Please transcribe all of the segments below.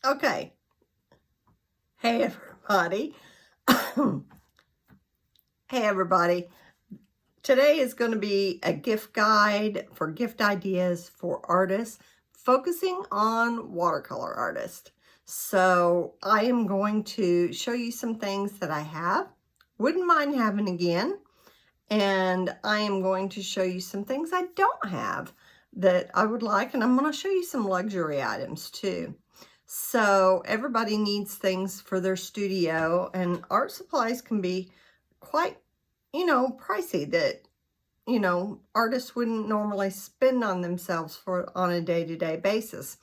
Okay. Hey, everybody. Hey, everybody. Today is going to be a gift guide for gift ideas for artists, focusing on watercolor artists. So I am going to show you some things that I have, wouldn't mind having again, and I am going to show you some things I don't have that I would like, and I'm going to show you some luxury items too. So everybody needs things for their studio, and art supplies can be quite, pricey that, artists wouldn't normally spend on themselves on a day-to-day basis.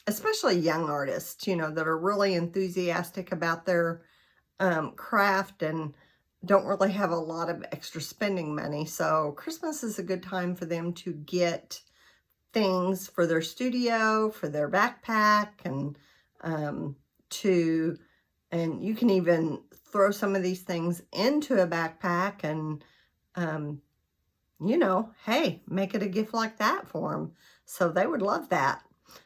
Especially young artists, that are really enthusiastic about their craft and don't really have a lot of extra spending money. So Christmas is a good time for them to get things for their studio, for their backpack, and and you can even throw some of these things into a backpack and, hey, make it a gift like that for them. So they would love that.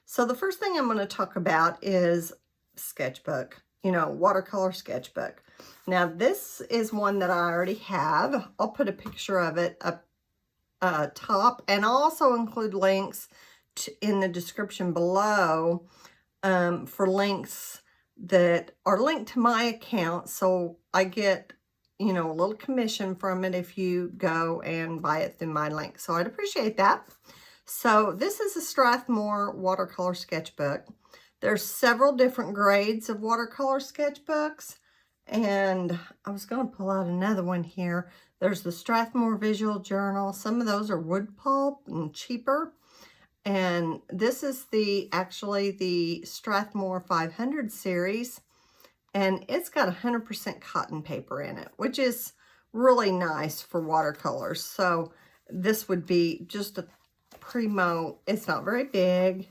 So the first thing I'm going to talk about is sketchbook, watercolor sketchbook. Now this is one that I already have. I'll put a picture of it up top, and I'll also include links in the description below for links that are linked to my account, so I get a little commission from it if you go and buy it through my link. So I'd appreciate that. So this is a Strathmore watercolor sketchbook. There's several different grades of watercolor sketchbooks, and I was going to pull out another one here. There's the Strathmore Visual Journal. Some of those are wood pulp and cheaper. And this is actually the Strathmore 500 series. And it's got 100% cotton paper in it, which is really nice for watercolors. So this would be just a primo. It's not very big,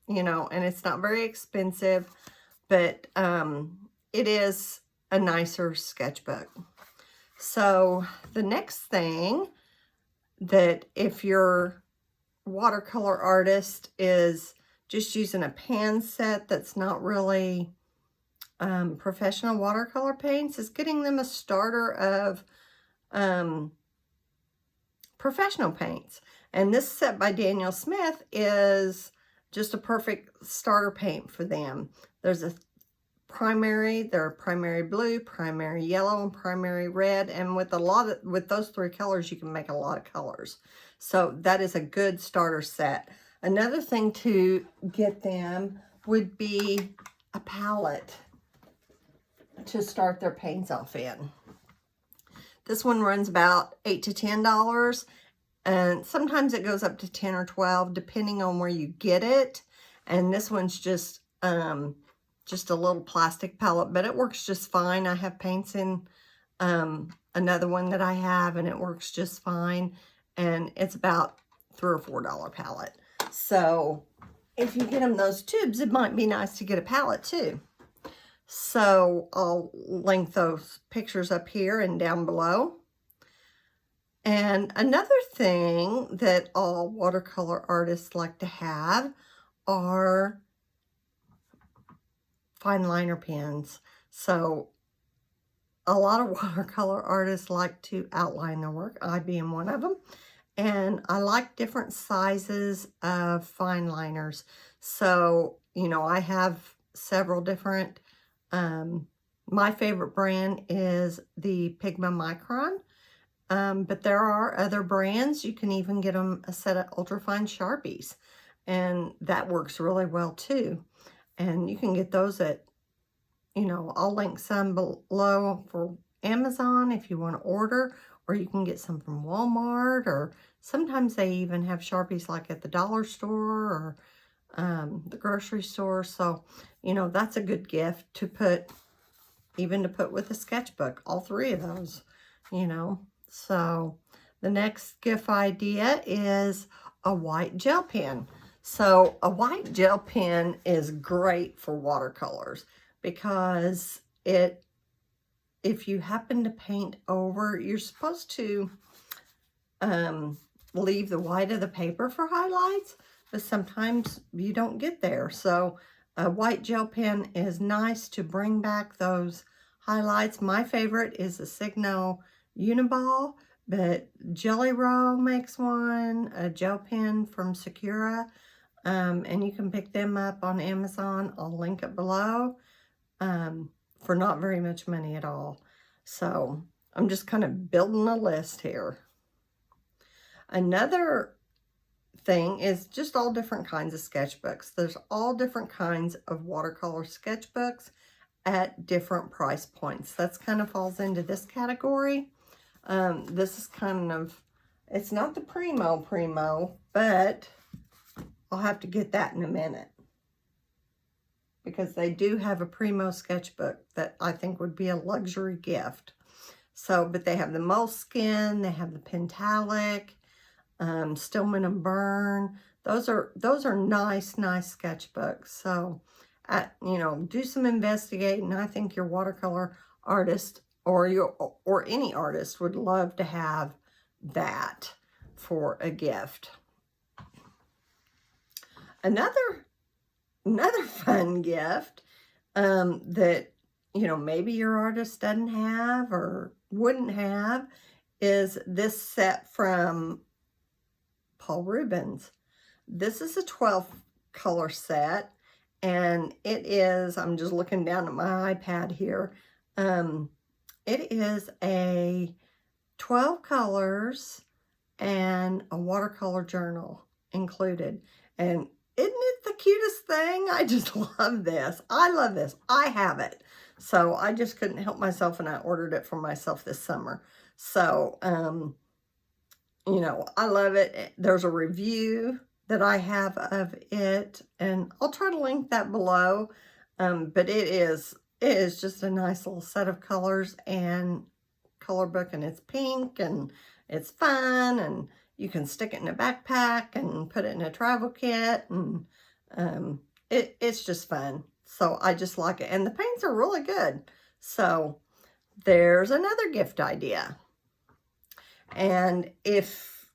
and it's not very expensive, but it is a nicer sketchbook. So the next thing that if your watercolor artist is just using a pan set that's not really professional watercolor paints, is getting them a starter of professional paints. And this set by Daniel Smith is just a perfect starter paint for them. There's a primary blue, primary yellow, and primary red, and with those three colors you can make a lot of colors. So that is a good starter set. Another thing to get them would be a palette to start their paints off in. This one runs about $8 to $10, and sometimes it goes up to 10 or 12 depending on where you get it. And this one's just a little plastic palette, but it works just fine. I have paints in another one that I have, and it works just fine. And it's about $3 or $4 palette. So if you get them those tubes, it might be nice to get a palette too. So I'll link those pictures up here and down below. And another thing that all watercolor artists like to have are fine liner pens. So a lot of watercolor artists like to outline their work, I being one of them. And I like different sizes of fine liners. So, I have several different, my favorite brand is the Pigma Micron. But there are other brands. You can even get them a set of ultrafine Sharpies, and that works really well too. And you can get those at, I'll link some below for Amazon if you want to order, or you can get some from Walmart, or sometimes they even have Sharpies like at the dollar store or the grocery store. So, that's a good gift to put with a sketchbook, all three of those, So the next gift idea is a white gel pen. So a white gel pen is great for watercolors because if you happen to paint over, you're supposed to leave the white of the paper for highlights, but sometimes you don't get there. So a white gel pen is nice to bring back those highlights. My favorite is the Signo Uniball, but Jelly Roll makes one, a gel pen from Sakura, and you can pick them up on Amazon. I'll link it below, for not very much money at all. So I'm just kind of building a list here. Another thing is just all different kinds of sketchbooks. There's all different kinds of watercolor sketchbooks at different price points. That's kind of falls into this category. This is kind of, it's not the Primo, but I'll have to get that in a minute, because they do have a Primo sketchbook that I think would be a luxury gift. So, but they have the Moleskine, they have the Pentalic, Stillman and Burn. Those are nice sketchbooks. So, you know, do some investigating. I think your watercolor artist or any artist would love to have that for a gift. Another fun gift that, you know, maybe your artist doesn't have or wouldn't have is this set from Paul Rubens. This is a 12 color set, and it is, I'm just looking down at my iPad here, it is a 12 colors and a watercolor journal included. And isn't it the cutest thing? I just love this. I love this. I have it. So I just couldn't help myself, and I ordered it for myself this summer. So, you know, I love it. There's a review that I have of it, and I'll try to link that below. But it is just a nice little set of colors and color book, and it's pink and it's fun, and you can stick it in a backpack and put it in a travel kit, and it's just fun. So I just like it, and the paints are really good. So there's another gift idea. And if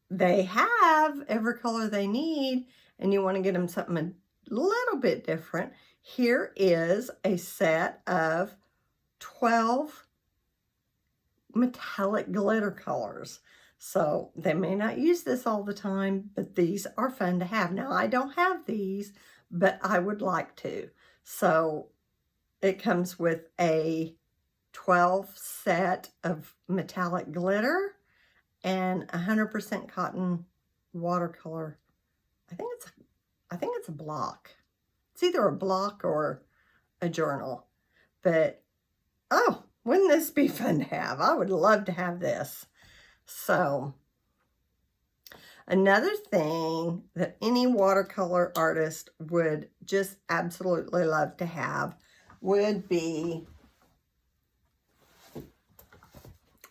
they have every color they need and you want to get them something a little bit different, here is a set of 12 metallic glitter colors. So they may not use this all the time, but these are fun to have. Now, I don't have these, but I would like to. So it comes with a 12 set of metallic glitter and 100% cotton watercolor. I think it's a block. It's either a block or a journal. But oh, wouldn't this be fun to have? I would love to have this. So another thing that any watercolor artist would just absolutely love to have would be,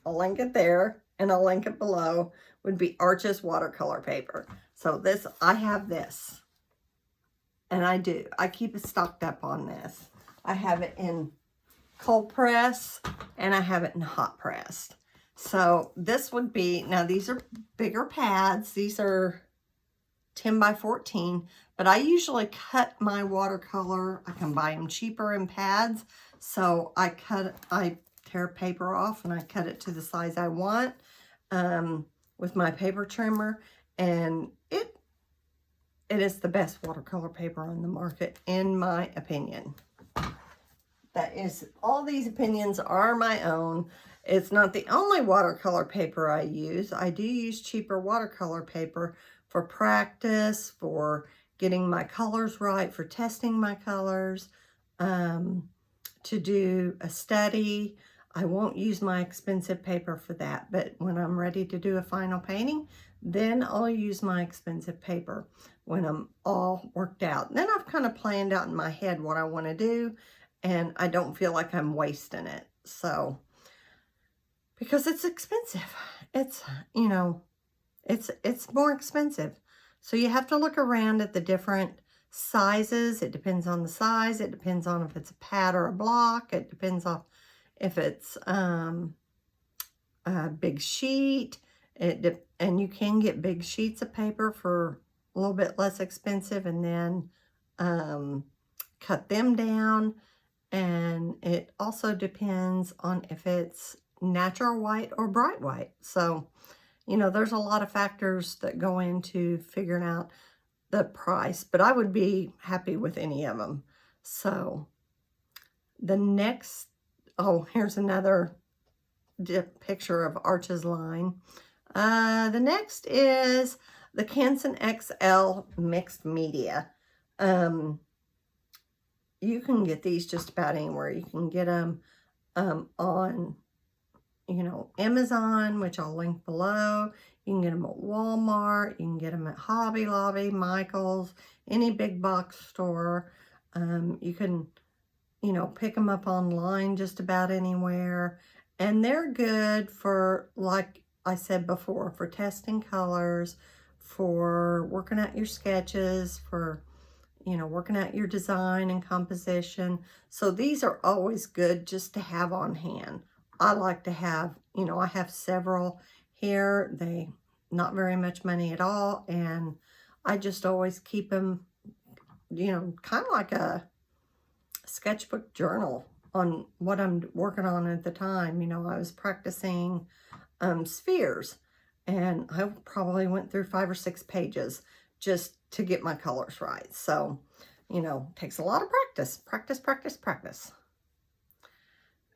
I'll link it there and I'll link it below, would be Arches watercolor paper. So this, I have this, and I keep it stocked up on this. I have it in cold press and I have it in hot press. So this would be, now these are bigger pads. These are 10 by 14, but I usually cut my watercolor. I can buy them cheaper in pads. So I tear paper off and I cut it to the size I want with my paper trimmer. And it is the best watercolor paper on the market, in my opinion. That is, all these opinions are my own. It's not the only watercolor paper I use. I do use cheaper watercolor paper for practice, for getting my colors right, for testing my colors, to do a study. I won't use my expensive paper for that, but when I'm ready to do a final painting, then I'll use my expensive paper when I'm all worked out. And then I've kind of planned out in my head what I want to do, and I don't feel like I'm wasting it. So, because it's expensive. It's, you know, it's more expensive. So you have to look around at the different sizes. It depends on the size. It depends on if it's a pad or a block. It depends on if it's a big sheet. And you can get big sheets of paper for a little bit less expensive, and then cut them down. And it also depends on if it's natural white or bright white. So, you know, there's a lot of factors that go into figuring out the price, but I would be happy with any of them. So the next, oh, here's another picture of Arches line. The next is the Canson XL Mixed Media. You can get these just about anywhere. You can get them on, you know, Amazon, which I'll link below. You can get them at Walmart. You can get them at Hobby Lobby, Michael's, any big box store. You can, you know, pick them up online just about anywhere. And they're good for, like I said before, for testing colors, for working out your sketches, for, you know, working out your design and composition. So these are always good just to have on hand. I like to have, you know, I have several here. They not very much money at all, and I just always keep them, you know, kind of like a sketchbook journal on what I'm working on at the time. You know, I was practicing spheres, and I probably went through 5 or 6 pages just to get my colors right. So, you know, takes a lot of practice, practice, practice, practice.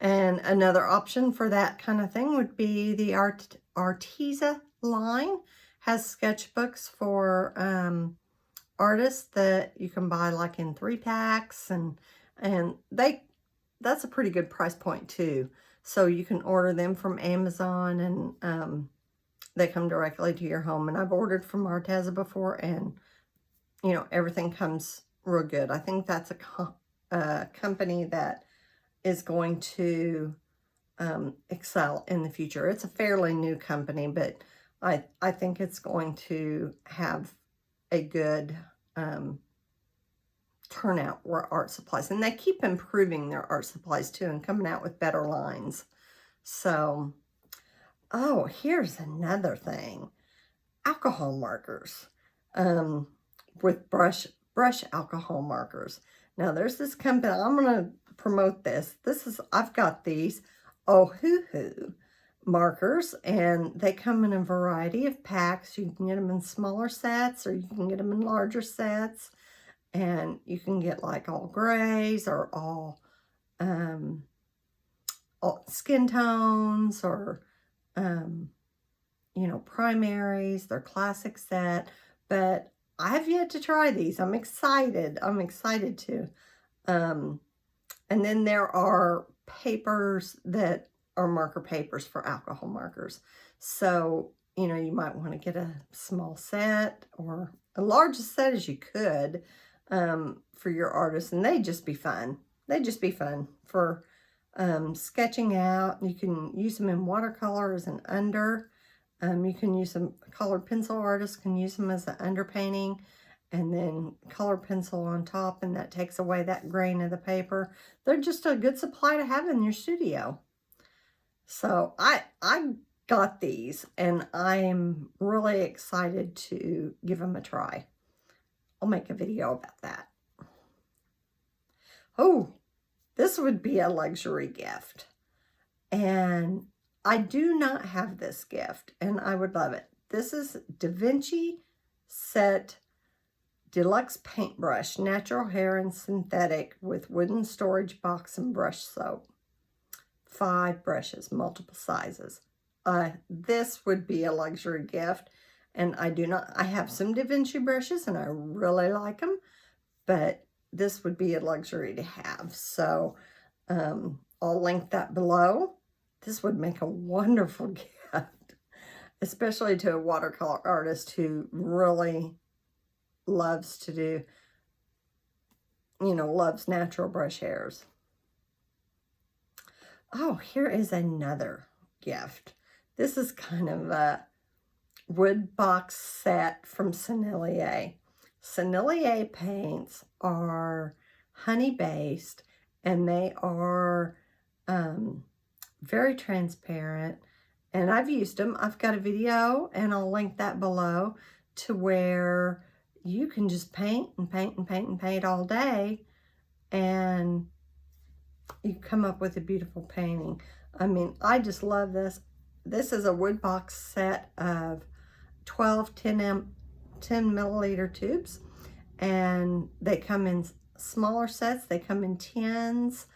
And another option for that kind of thing would be the Arteza line. Has sketchbooks for artists that you can buy like in 3 packs, and that's a pretty good price point too. So you can order them from Amazon, and they come directly to your home. And I've ordered from Arteza before, and you know, everything comes real good. I think that's a company that is going to excel in the future. It's a fairly new company, but I think it's going to have a good turnout for art supplies. And they keep improving their art supplies too, and coming out with better lines. So, oh, here's another thing. Alcohol markers. With brush alcohol markers. Now there's this company, I'm going to promote this. I've got these Ohuhu markers, and they come in a variety of packs. You can get them in smaller sets, or you can get them in larger sets, and you can get like all grays or all skin tones, or you know, primaries. They're classic set, but I have yet to try these. I'm excited to. And then there are papers that are marker papers for alcohol markers. So, you know, you might want to get a small set, or a large set as you could, for your artists. And they'd just be fun. They'd just be fun for sketching out. You can use them in watercolor as an under. You can use them, colored pencil artists can use them as an underpainting, and then colored pencil on top, and that takes away that grain of the paper. They're just a good supply to have in your studio. So I got these, and I'm really excited to give them a try. I'll make a video about that. Oh, this would be a luxury gift. And I do not have this gift, and I would love it. This is Da Vinci Set Deluxe Paintbrush, natural hair and synthetic, with wooden storage box and brush soap. 5 brushes, multiple sizes. This would be a luxury gift, and I have some Da Vinci brushes, and I really like them, but this would be a luxury to have. So I'll link that below. This would make a wonderful gift, especially to a watercolor artist who really loves to do, you know, loves natural brush hairs. Oh, here is another gift. This is kind of a wood box set from Sennelier. Sennelier paints are honey-based, and they are very transparent, and I've used them. I've got a video, and I'll link that below, to where you can just paint and paint and paint and paint all day, and you come up with a beautiful painting. I mean, I just love this. This is a wood box set of 12 10 milliliter tubes, and they come in smaller sets. They come in 10s.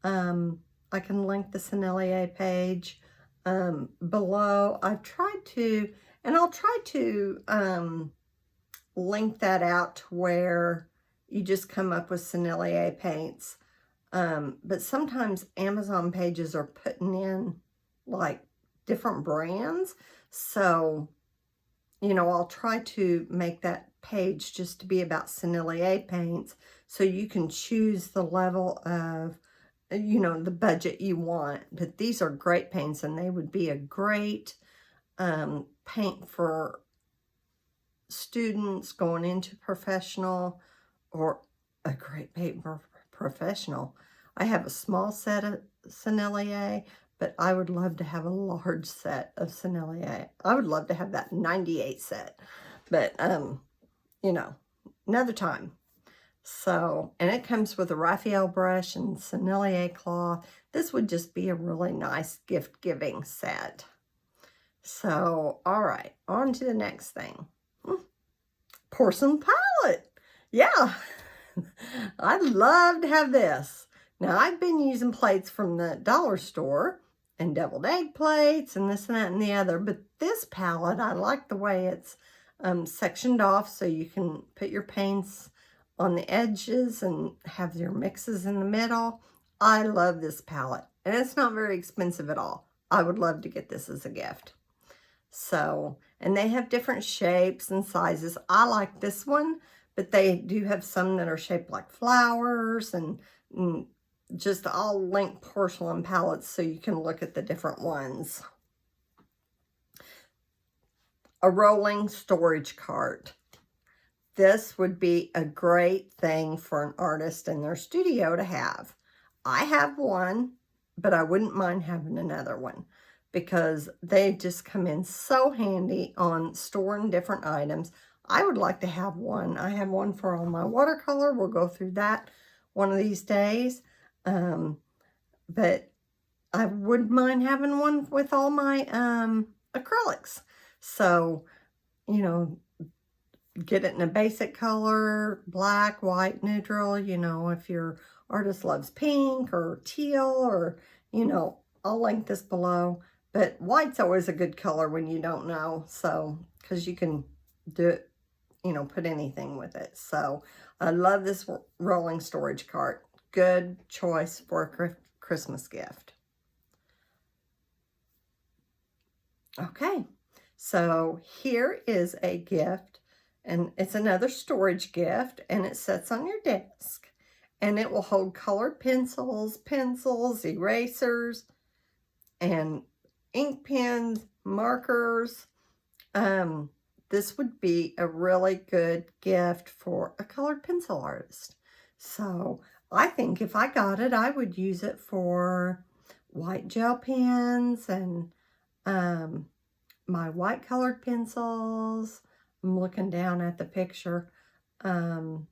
I can link the Sennelier page below. I've tried to, and I'll try to link that out to where you just come up with Sennelier paints. But sometimes Amazon pages are putting in like different brands. So, you know, I'll try to make that page just to be about Sennelier paints, so you can choose the level of, you know, the budget you want. But these are great paints, and they would be a great paint for students going into professional, or a great paint for professional. I have a small set of Sennelier, but I would love to have a large set of Sennelier. I would love to have that 98 set, but you know, another time. So, and it comes with a Raphael brush and Sennelier cloth. This would just be a really nice gift giving set. So, all right, on to the next thing. Porcelain palette. Yeah, I'd love to have this. Now, I've been using plates from the dollar store and deviled egg plates and this and that and the other, but this palette, I like the way it's sectioned off, so you can put your paints on the edges and have your mixes in the middle. I love this palette, and it's not very expensive at all. I would love to get this as a gift. So, and they have different shapes and sizes. I like this one, but they do have some that are shaped like flowers, and just I'll link porcelain palettes so you can look at the different ones. A rolling storage cart. This would be a great thing for an artist in their studio to have. I have one, but I wouldn't mind having another one, because they just come in so handy on storing different items. I would like to have one. I have one for all my watercolor. We'll go through that one of these days. But I wouldn't mind having one with all my acrylics. So, you know, get it in a basic color, black, white, neutral, you know, if your artist loves pink or teal, or, you know, I'll link this below. But white's always a good color when you don't know, so, because you can do it, you know, put anything with it. So I love this rolling storage cart. Good choice for a Christmas gift. Okay, so here is a gift, and it's another storage gift, and it sits on your desk, and it will hold colored pencils, erasers, and ink pens, markers. This would be a really good gift for a colored pencil artist. So I think if I got it, I would use it for white gel pens and my white colored pencils. I'm looking down at the picture. You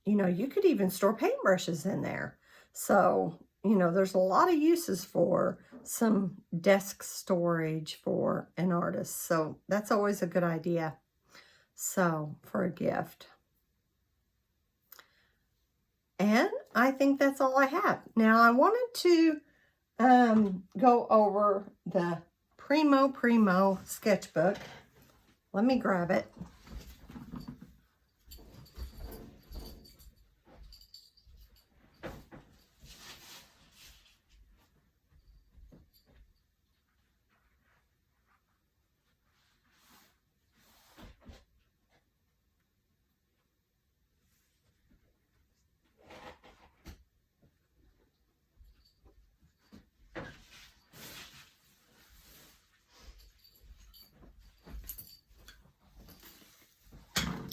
know, you could even store paintbrushes in there. So, you know, there's a lot of uses for some desk storage for an artist. So that's always a good idea. So, for a gift. And I think that's all I have. Now, I wanted to go over the Primo sketchbook. Let me grab it.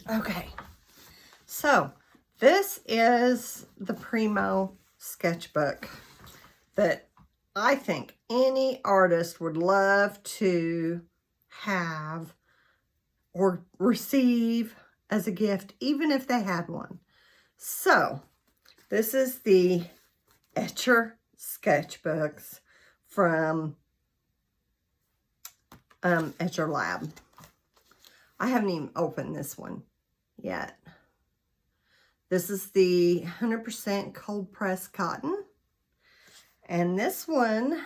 Okay, so this is the Primo sketchbook that I think any artist would love to have or receive as a gift, even if they had one. So, this is the Etcher sketchbooks from Etcher Lab. I haven't even opened this one yet. This is the 100% cold pressed cotton. And this one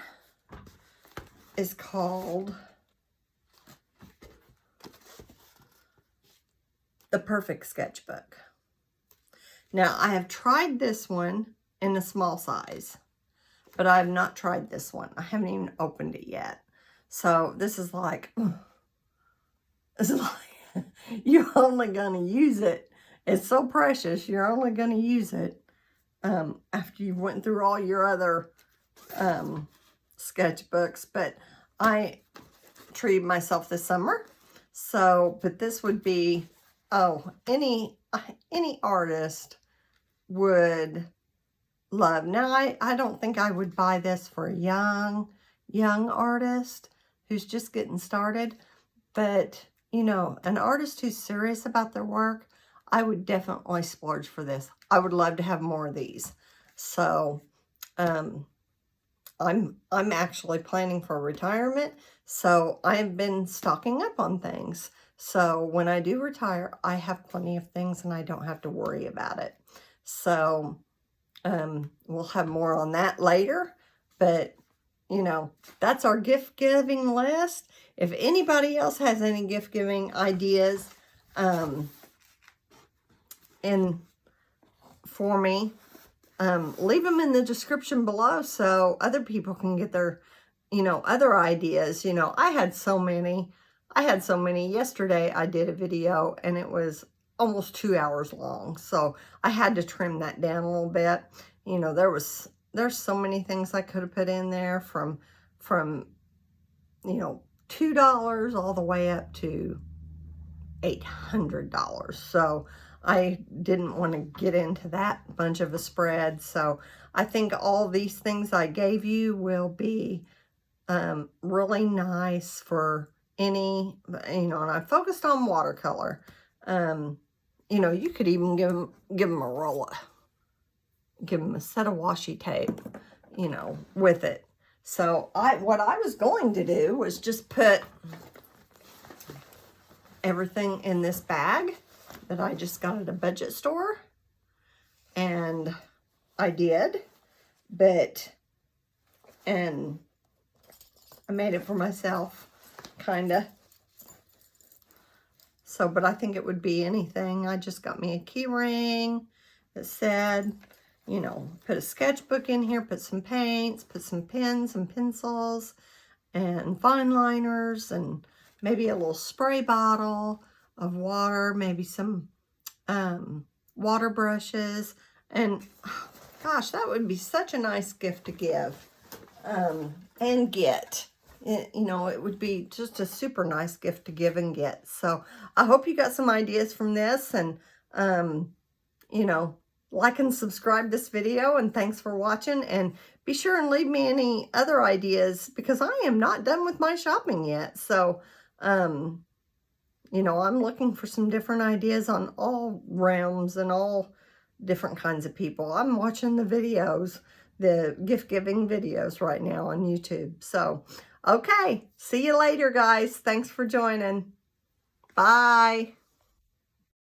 is called The Perfect Sketchbook. Now, I have tried this one in a small size, but I have not tried this one. I haven't even opened it yet. So this is like, you're only going to use it. It's so precious. You're only going to use it after you went through all your other sketchbooks. But I treated myself this summer. So, but this would be, any artist would love. Now, I don't think I would buy this for a young artist who's just getting started. But, you know, an artist who's serious about their work, I would definitely splurge for this. I would love to have more of these. So, I'm actually planning for retirement. So I've been stocking up on things. So when I do retire, I have plenty of things and I don't have to worry about it. So we'll have more on that later. But, you know, that's our gift giving list. If anybody else has any gift giving ideas for me, leave them in the description below so other people can get their, you know, other ideas. You know, I had so many. Yesterday I did a video and it was almost 2 hours long. So I had to trim that down a little bit. You know, there's so many things I could have put in there from, you know, $2 all the way up to $800. So I didn't want to get into that bunch of a spread. So I think all these things I gave you will be really nice for any, you know, and I focused on watercolor. You know, you could even give them a roll, give them a set of washi tape, you know, with it. So what I was going to do was just put everything in this bag that I just got at a budget store, and I did, and I made it for myself, kinda. So, but I think it would be anything. I just got me a key ring that said, you know, put a sketchbook in here, put some paints, put some pens and pencils and fine liners, and maybe a little spray bottle of water, maybe some water brushes. And gosh, that would be such a nice gift to give and get. You know, it would be just a super nice gift to give and get. So I hope you got some ideas from this, and you know, like and subscribe this video, and thanks for watching. And be sure and leave me any other ideas, because I am not done with my shopping yet. So you know, I'm looking for some different ideas on all realms and all different kinds of people. I'm watching the videos, the gift giving videos right now on YouTube. So, okay, see you later, guys. Thanks for joining. Bye.